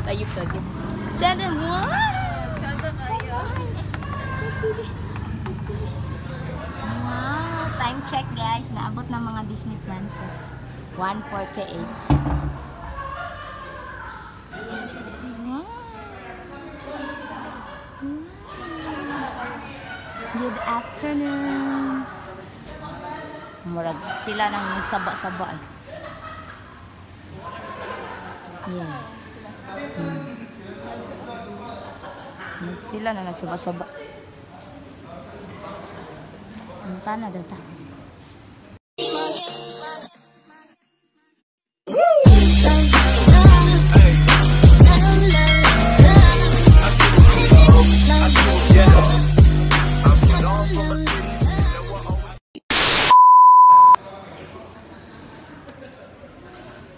Sayop lagi. Tada mo! Tada kayo. So pretty. So pretty. Wow! Time check guys. Naabot na mga Disney princess. 1:48. Wow! Good afternoon. Murag sila nang nagsaba-saba eh. Yeah. Sila na nagsaba-saba. Ang tana daw ta.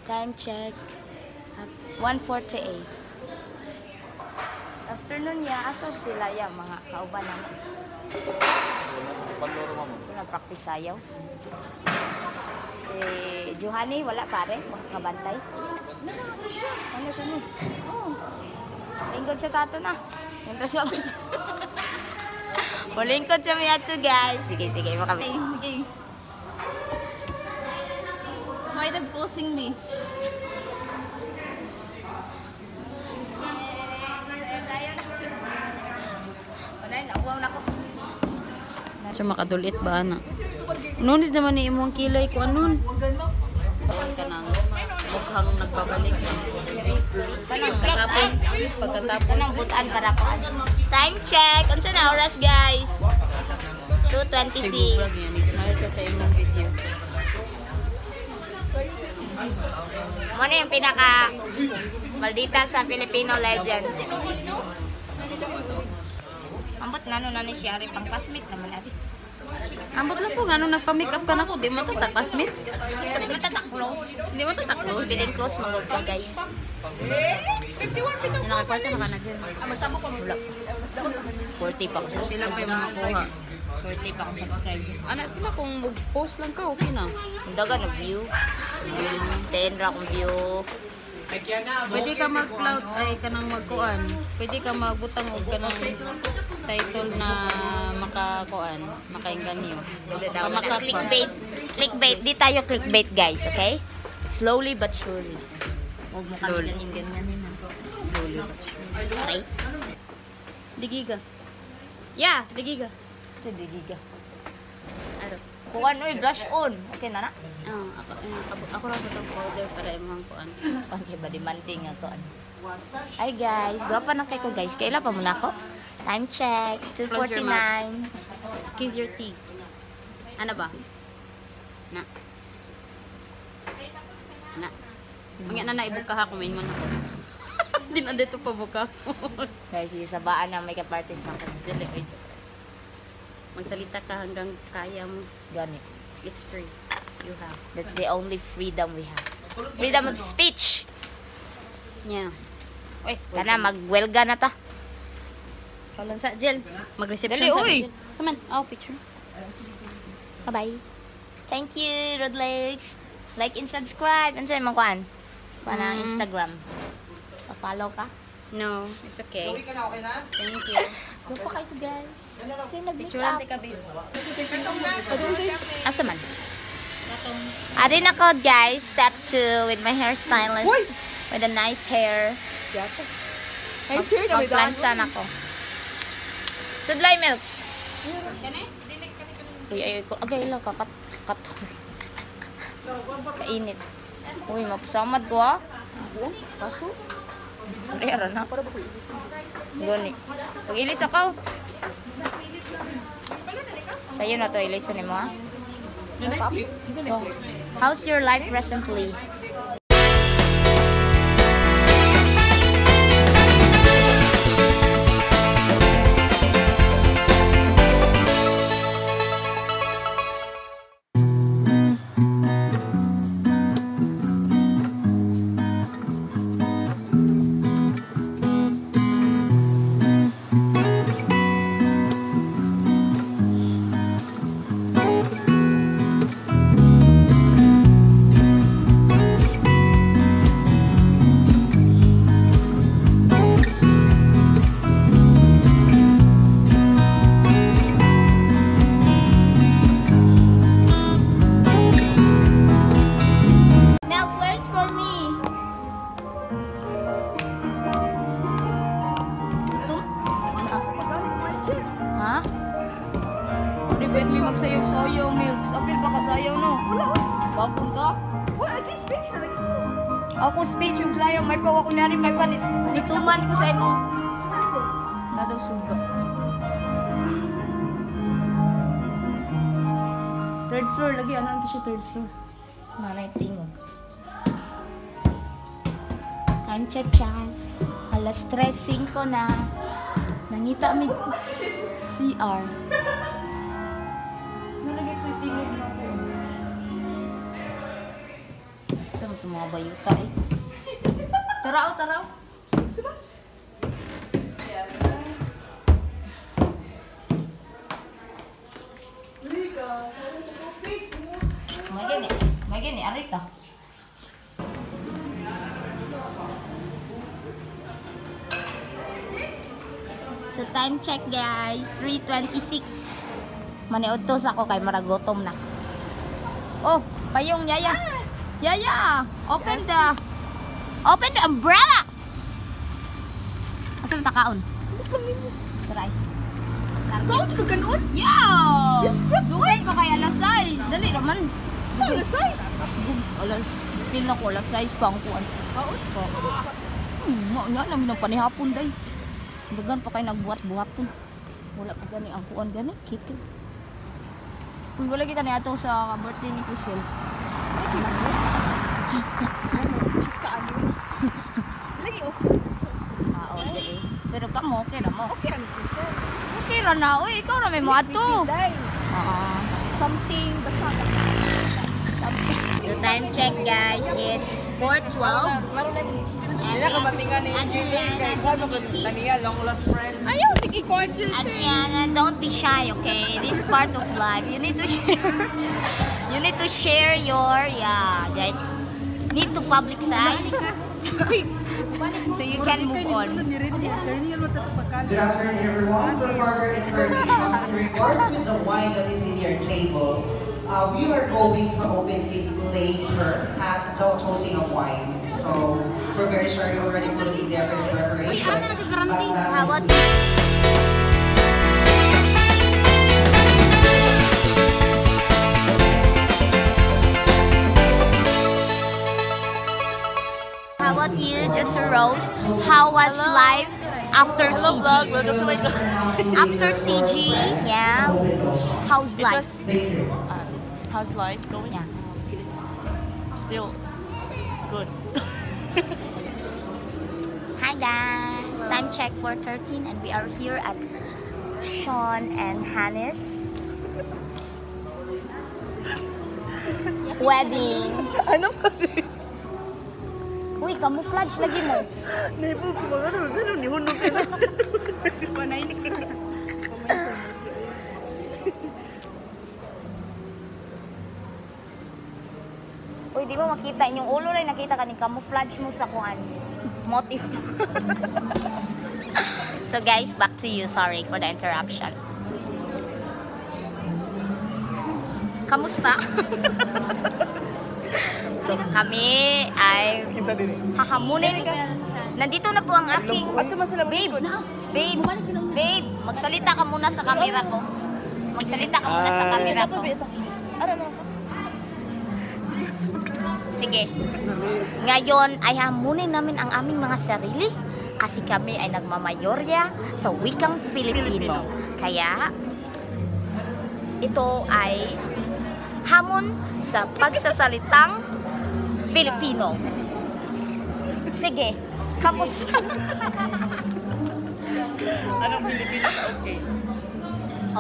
Time check. 1:48. Afternoon ya, asa sila ya mga kauban namin. Sila practice sayaw. Si Johanny wala pare, makabantay. Ano siya ni? Oh. Lingkod sa tato na. Entras siya. Lingkod sa mga to guys. Sige, makabit. Sige. So, ay nag-posing me. So makadulit ba na? Nunit naman ni imong kilay ko anon. Kawan ka nang mukhang nagbabalik. Pagkatapos kanang butan kada ko. Time check. Unsa na oras guys? 2:26. siguro yan. Smile siya sa imong video. Mo na yung pinaka maldita sa Filipino legends. Ambot na no ni siya rin pang classmate naman abi. Ambot lang po nga nung nagpa-makeup ka na ko, di mo tatakasmit. Di mo tatak close. Di mo tataklos. Bilin close magod ka guys. Yung nakikwarta na ka na dyan. Wala. 40 pa ako Sila pa yung subscribe. makuha. 40 pa ako subscribe. Ana sila kung mag-post lang ka, okay na. Ang daga na view. 10 ra akong view. Pwede ka mag-cloud ay kanang magkuan. Pwede ka magbutang og kanang title na makakuan, makainggan niyo. Clickbait. Clickbait. Di tayo clickbait guys, okay? Slowly but surely. Huwag mo kami ganyan-ganyan. Slowly but surely. Okay? Digiga. Yeah, digiga. Ito, digiga. Aro. Kung ano blush on. Okay na na? Ako lang itong powder para imong kuan. Okay ba, demanding ako. Hi guys, gwapa na kayo guys. Kailan pa muna ako? Time check, Close your 2:49. Kiss your teeth. Ano ba? Na. Na. Ang na ibuka ha kumain mo na ko. Di na dito pa buka. Guys, isabaan na makeup artist na ako. Dili oy. Magsalita ka hanggang kaya mo. Gani. It's free. You have. That's the only freedom we have. Freedom of speech. Yeah. Oy, Kana magwelga na ta. Kalan sa gel. Mag-reception Dali, sa uy! gel. Saman, picture. Bye-bye. Thank you, Rodlegs. Like and subscribe. Ano sa'yo, kuan? Kuan ang Instagram. Pa-follow ka? No, it's okay. Okay ka na, okay na? Thank you. Ano pa kayo, guys? Sa'yo Picture nag-make ka, up. babe. Asa man? Arin ako, guys. Step 2 with my hairstylist. With a nice hair. Magplansan ako. Sudlay milks. Uy, ay ko. Agay lang, kakat. Kainit. Uy, mapasamad ko ah. Kaso. Karera na. Gani. Pag-ilis ako. Sa'yo na to, ilisan mo ah. So, how's your life recently? Bagon ka? What? At least speech na lang. Ako speech yung sayo. May pawa ko na rin. May panit. Nituman ko sa imo. Saan ko? Nadaw suga. Third floor lagi. Ano ang siya third floor? Nanay tingog. Time check, Chas. Alas 3:05 na. Nangita mi CR. Nalagay ko yung tingog na ako. Saan ito mga bayuta eh? Taraw, taraw. May gini, arita. So time check guys, 3:26. Maniod to sa ako kay maragotom na. Oh, payong Yaya. Yaya, open the umbrella. Asa ta kaon? Try. Kau juga ganon? Yeah. Yes, bro. Duhay pa kay alas 6. Dali naman. Saan na size? Alas, feel na ko alas 6 pa ang kuan. Mo nga namin ang panihapon day. Dagan pa kay nagbuhat-buhaton. Wala pa gani ang kuan gani kito. Uy, wala kita ni ato sa birthday ni Kusel. Chika ano? Lagi oh. Okay eh. Pero kamo okay ra mo. Okay ang kusa. Okay ra na. Uy, ikaw ra may mo ato. Something basta something. So time check guys, it's 4:12. Daniel, long lost friend. Ayaw, sige, cordial. Adriana, don't be shy, okay? This is part of life. You need to share. You need to share your, like, need to publicize. So you can move on. Good afternoon, everyone. For further information in regards with the wine that is in your table, we are going to open it later at Don't Toting a Wine. So we're very sorry you already put it in there for the preparation. Uy, ano na si Garanting? Hawat. How about you, just a rose? How was life after CG? After CG, yeah. How's life? How's life going? Yeah. Still good. Hi guys, time check 4:13 and we are here at Sean and Hannes wedding. Ano pa rin? Uy, camouflage lagi mo. Naipo ko mga gano'n, nihunog ka na. Panay na. Uy, di mo makita inyong ulo rin nakita ka ni camouflage mo sa kuan motif. So guys, back to you. Sorry for the interruption. Kamusta? So kami ay hahamunin. Nandito na po ang aking babe. Babe, magsalita ka muna sa camera ko. Magsalita ka muna sa camera ko. Sige. Ngayon ay hamunin namin ang aming mga sarili kasi kami ay nagmamayorya sa wikang Filipino. Kaya ito ay hamon sa pagsasalitang Filipino. Sige, kamusta? Anong Filipino sa okay?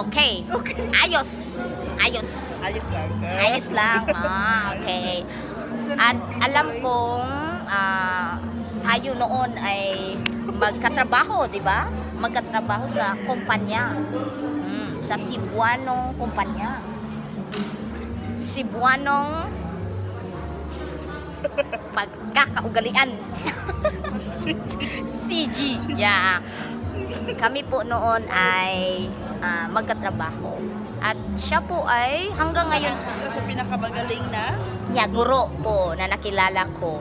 Okay. Ayos. Ayos. Ayos lang. Ayos lang. Okay. At alam kong tayo noon ay magkatrabaho, di ba? Magkatrabaho sa kumpanya. Sa Cebuanong kumpanya. Cebuanong pagkakaugalian. CG. Yeah. Kami po noon ay magkatrabaho. At siya po ay hanggang ngayon Isa sa pinakamagaling na guro po na nakilala ko.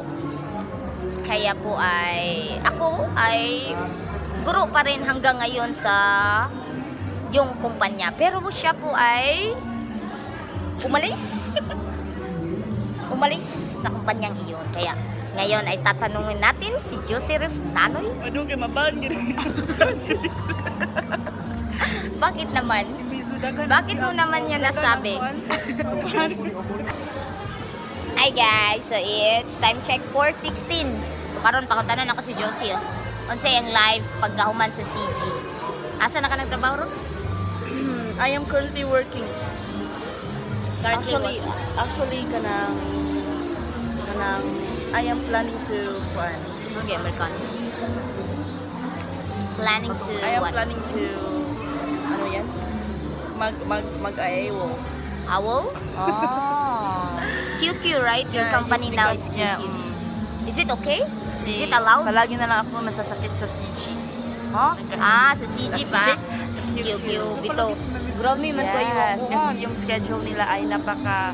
Kaya po ay ako ay guro pa rin hanggang ngayon sa yung kumpanya. Pero siya po ay umalis. umalis sa kumpanyang iyon. Kaya ngayon ay tatanungin natin si Josie Rose Nanoy. Ano kay mabaan gini? Bakit naman? Bakit mo naman yan nasabi? Hi guys, so it's time check 4:16. So karon pakutanan ako si Josie. Unsay ang live pagkahuman sa CG. Asa na ka nagtrabaho ron? I am currently working. Currently Actually kanang I am planning to okay, American. Planning to I am what? planning to ano yan? Mag-ayawo. Owl? Oh. QQ, right? Your company now is QQ. Is it okay? Is it allowed? Palagi na lang ako nasasakit sa CG. Oh? sa CG pa? Sa QQ. Bito. Grabe man ko Yes, yung kasi yung schedule nila ay napaka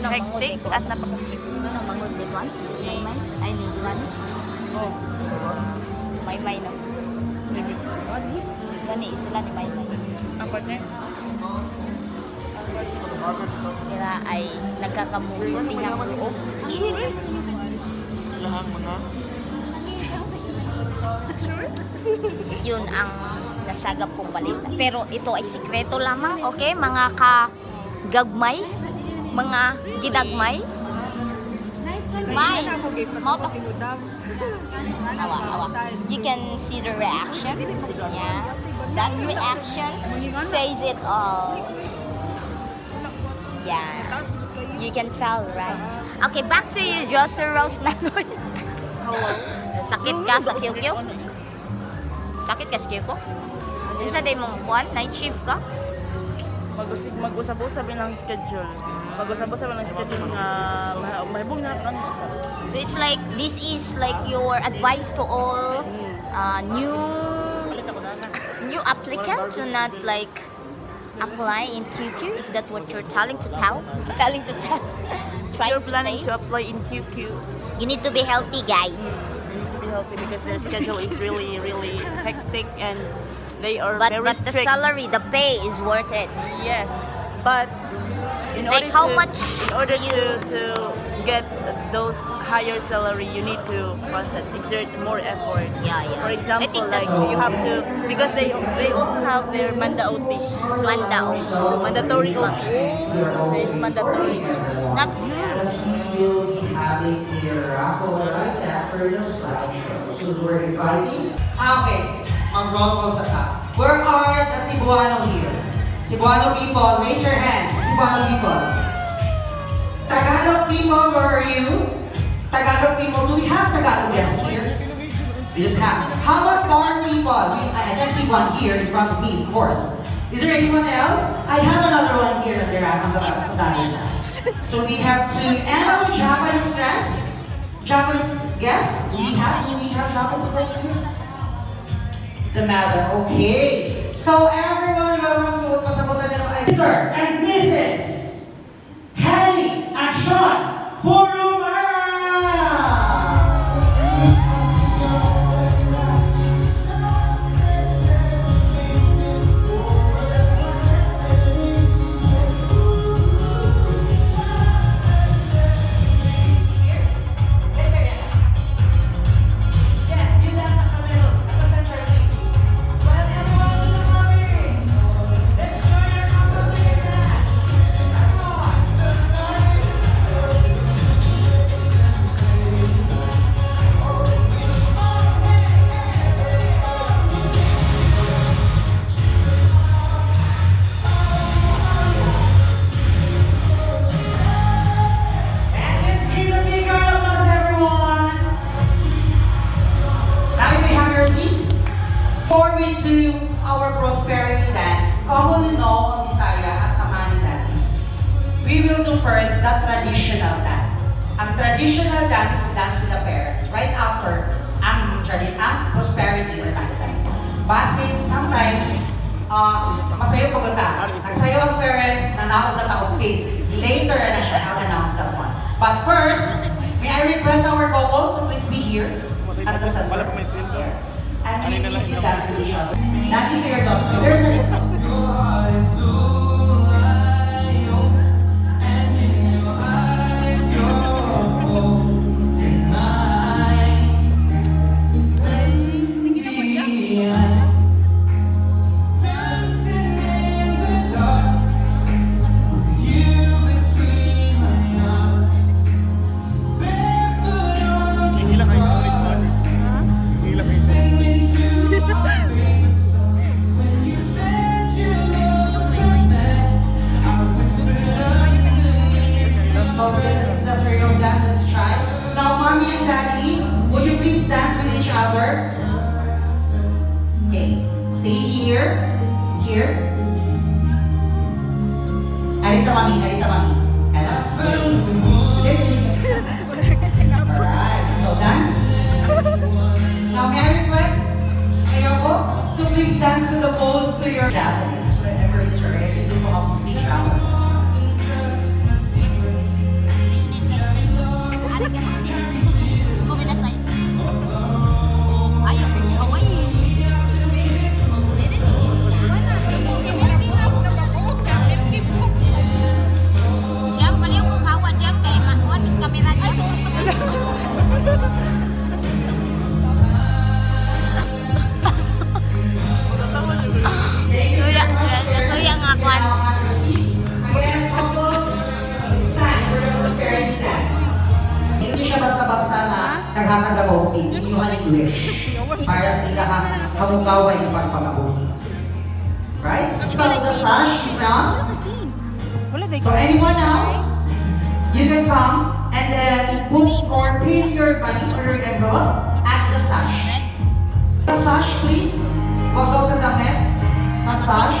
hectic at napaka strict. Ano mangod din one? Maymay? Ay, need one? Oh. Maymay no? Gani, sila ni Maymay. Ang partner? Sila ay nagkakamugot. Tingnan ko oh. Yun ang nasagap kong balita. Pero ito ay sikreto lamang, okay? Mga kagagmay, mga gidagmay. May, moto. Awa. You can see the reaction. Yeah. That reaction says it all. Yeah. You can tell, right? Okay, back to you, Josie Rose Nanoy. Sakit ka sa QQ? Sakit ka sa QQ? Sinsa day mong buwan? Night shift ka? Mag-usap-usap ng schedule. Mag-usap-usap ng schedule nga mahibong na lang usap. So it's like, this is like your advice to all new applicant to not like apply in QQ? Is that what you're telling to tell? Trying You're planning say? to apply in QQ. You need to be healthy, guys. You need to be healthy because their schedule is really hectic and they are But very the strict. salary, the pay is worth it. Yes, but in Like order how to much in order do you- to get those higher salary, you need to exert more effort. Yeah. For I example, think like that's you have to because they also have their Manda OT. So, mandatory OT. So it's mandatory. Not We will be having a raffle right after the slideshow. So we're inviting. Okay, mag-roll call sa top. Where are the Cebuano here? Cebuano people, raise your hands. Cebuano people. Tagalog people, where are you? Tagalog people, do we have Tagalog guests here? We just have. How about foreign people? I can see one here in front of me, of course. Is there anyone else? I have another one here on the left, on the other side. So we have two, and our Japanese friends, Japanese guests. Do we have Japanese guests here? The matter, okay. So everyone, welcome to pasabutan nyo ay Mr. and Mrs. Henny and Sean Furuma! Before we do our prosperity dance, commonly known on Bisaya as Amani dance, we will do first the traditional dance. Ang traditional dance is a dance with the parents. Right after ang prosperity or Amani dance. Basin, sometimes, masayo pagunta. Nagsayo ang parents, nanaog na taong paid. Later na siya, I'll announce that one. But first, may I request our couple to please be here at the center. There. And we please you dance with each other. Not if you're not. There's a since it's the three of them, let's try. Now, mommy and daddy, would you please dance with each other? Okay, stay here. Here. Harita mami. Hello. Alright, so dance. Now, may I request Ayoko to please dance to the both to your Japanese. Whenever it's your area, you know how to speak Japanese. Hindi siya basta-basta na naghatag na bauti. Hindi yung English. Para sa ilahang hamugaway ng pagpamabuhi. Right? So the sash is on. So anyone now? You can come and then put or pin your money or your envelope at the sash. The sash, please. Huwag daw sa damit. Sa sash.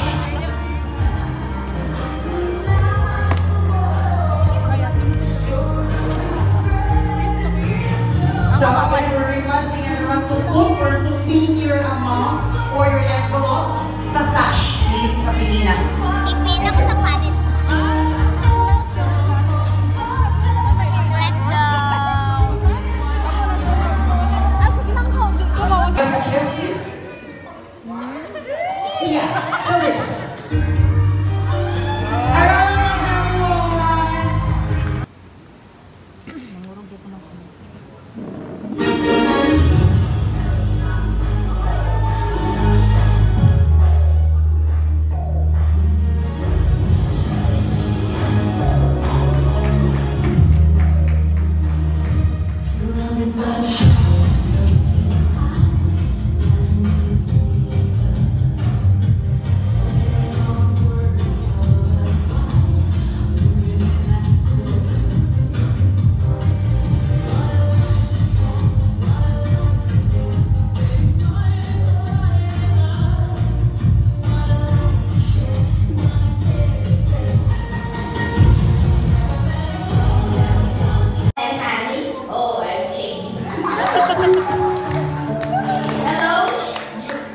So again, we're requesting everyone to put or to pin your amount or your envelope sa sash, hindi sa silina. Ipin ako sa palit. Let's go. Yes, a kiss, please. Yeah, so lips. Arise, everyone!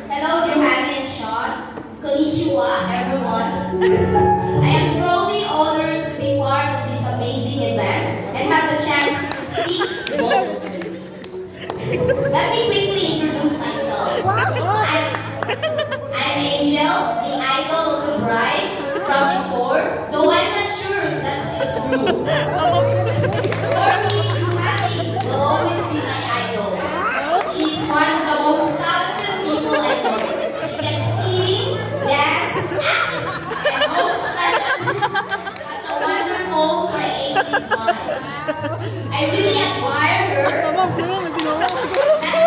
Hello, Johanny and Sean. Konnichiwa, everyone. I am truly honored to be part of this amazing event and have the chance to speak to both of you. Let me quickly introduce myself. I'm Angel, the idol of the bride from before, though I'm not sure if that's still true. For me, Johanny will always be my idol. She's one of the most talented people I know. She can sing, dance, act, and most especially has a wonderful creative mind. I really admire her, not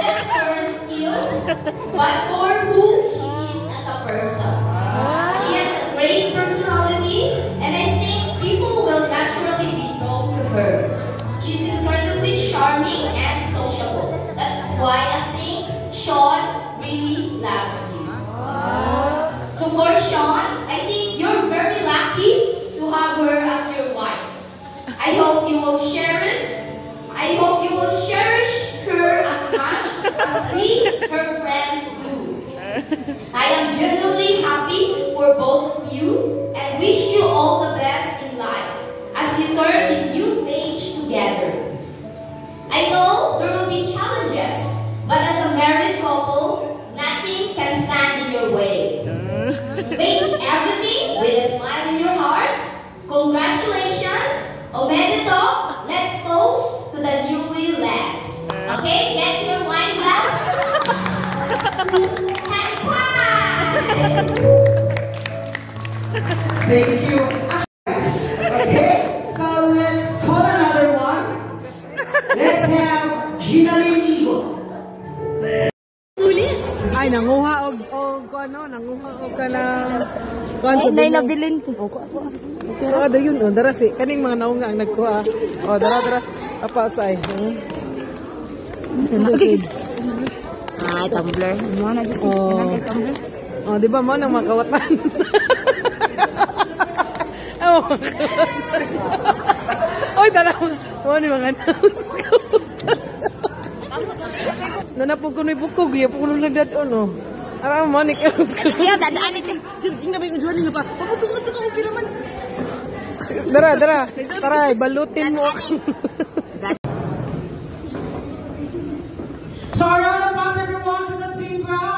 just for her skills, but for who she is as a person. She has a great personality, and I think people will naturally be drawn to her. She's incredibly charming and sociable. That's why I think Sean really loves you. So for Sean, I think you're very lucky to have her as your wife. I hope you will cherish her as much as we, her friends, do. I am genuinely happy for both of you and wish you all the best in life as you turn this new page together. I know there will be challenges, but as a married couple, nothing can stand in your way. Face everything with a smile in your heart. Congratulations! Omedeto, let's toast to the newly lads. Okay, get your wine glass. High five! Thank you. Okay, so let's call another one. Let's have Gina Linigo. Ay, nanguha og ano, nanguha og ka ng kuan sa nabilin to. pera. Ada yun, oh, dara si kaning mga naunga ang nagkuha. Oh, dara apa say. Okay. Ah, tumbler. Ano na just tumbler? Oh, di ba mo nang makawatan? Oh. Oy, dara mo ni mga naus ko. Nanapog ko ni bukog, ya po kuno lang dadon no. Ara mo ni kaus ko. Yo, dadaan ito. Ina ba yung juali nga pa? Paputos ka ka okay naman. Dara, tara, balutin mo ako. So, a round of applause everyone to the team bride.